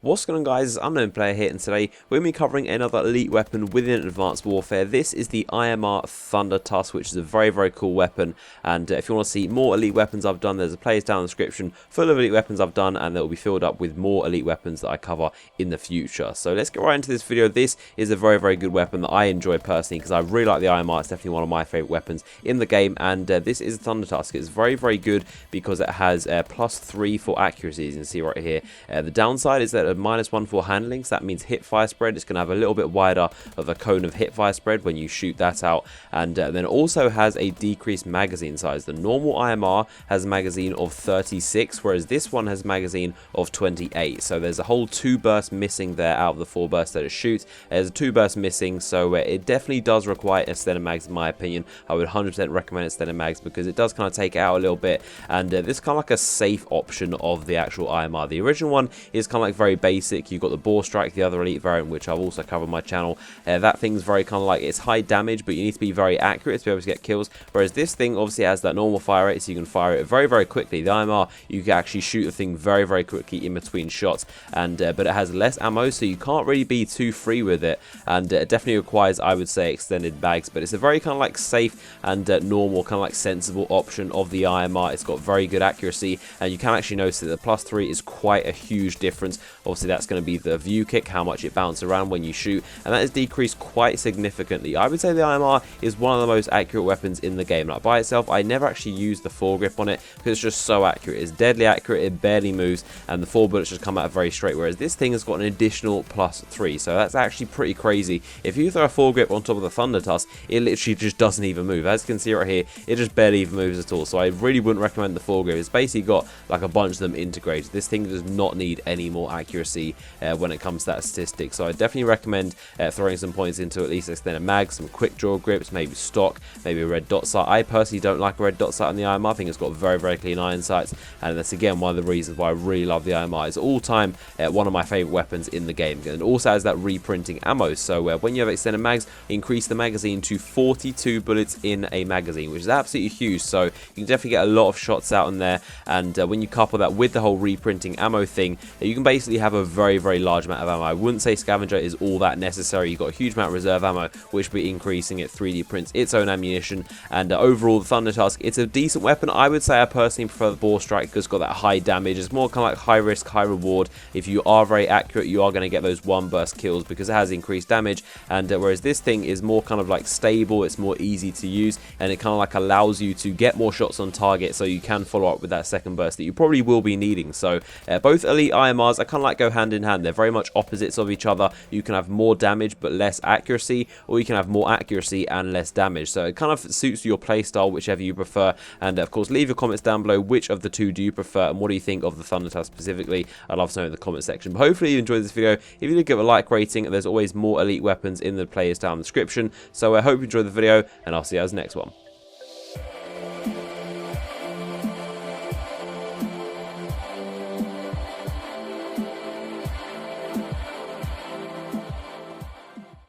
What's going on, guys? It's Unknown Player here, and today we're going to be covering another elite weapon within Advanced Warfare. This is the IMR Thunder Tusk, which is a very, very cool weapon. And if you want to see more elite weapons I've done, there's a playlist down in the description full of elite weapons I've done, and that will be filled up with more elite weapons that I cover in the future. So let's get right into this video. This is a very, very good weapon that I enjoy personally because I really like the IMR. It's definitely one of my favorite weapons in the game, and this is Thunder Tusk. It's very, very good because it has +3 for accuracy, as you can see right here. The downside is that a -1 for handling, so that means hip fire spread. It's going to have a little bit wider of a cone of hip fire spread when you shoot that out, and then it also has a decreased magazine size. The normal IMR has a magazine of 36, whereas this one has a magazine of 28. So there's a whole 2 bursts missing there out of the 4 bursts that it shoots. There's a 2 bursts missing, so it definitely does require extended mags in my opinion. I would 100% recommend extended mags because it does kind of take it out a little bit, and this is kind of like a safe option of the actual IMR. The original one is kind of like very basic. You've got the bore strike, the other elite variant, which I've also covered on my channel. That thing's very kind of like, it's high damage, but you need to be very accurate to be able to get kills. Whereas this thing obviously has that normal fire rate, so you can fire it very, very quickly. The IMR, you can actually shoot the thing very, very quickly in between shots, and but it has less ammo, so you can't really be too free with it, and it definitely requires, I would say, extended mags. But it's a very kind of like safe and normal, kind of like sensible option of the IMR. It's got very good accuracy, and you can actually notice that the +3 is quite a huge difference. Obviously, that's going to be the view kick, how much it bounces around when you shoot, and that has decreased quite significantly. I would say the IMR is one of the most accurate weapons in the game. Like, by itself, I never actually use the foregrip on it because it's just so accurate. It's deadly accurate, it barely moves, and the 4 bullets just come out very straight, whereas this thing has got an additional +3, so that's actually pretty crazy. If you throw a foregrip on top of the Thunder Tusk, it literally just doesn't even move. As you can see right here, it just barely even moves at all, so I really wouldn't recommend the foregrip. It's basically got like a bunch of them integrated. This thing does not need any more accuracy when it comes to that statistic, so I definitely recommend throwing some points into at least extended mags, some quick draw grips, maybe stock, maybe a red dot sight. I personally don't like a red dot sight on the IMR. I think it's got very, very clean iron sights, and that's again one of the reasons why I really love the IMR. It's all time one of my favorite weapons in the game, and it also has that reprinting ammo. So when you have extended mags, increase the magazine to 42 bullets in a magazine, which is absolutely huge. So you can definitely get a lot of shots out in there, and when you couple that with the whole reprinting ammo thing, you can basically have a very, very large amount of ammo. I wouldn't say scavenger is all that necessary. You've got a huge amount of reserve ammo, which will be increasing it. 3D prints its own ammunition, and overall the Thunder Tusk, it's a decent weapon. I would say I personally prefer the bore strike because it's got that high damage. It's more kind of like high risk, high reward. If you are very accurate, you are going to get those 1 burst kills because it has increased damage, and whereas this thing is more kind of like stable, it's more easy to use, and it kind of like allows you to get more shots on target, so you can follow up with that second burst that you probably will be needing. So both elite IMRs, I kind of like go hand in hand. They're very much opposites of each other. You can have more damage but less accuracy, or you can have more accuracy and less damage. So it kind of suits your playstyle, whichever you prefer. And of course, leave your comments down below. Which of the two do you prefer, and what do you think of the Thunder Tusk specifically? I'd love to know in the comment section. But hopefully you enjoyed this video. If you did, give it a like rating. There's always more elite weapons in the playlist down in the description. So I hope you enjoyed the video, and I'll see you guys next one.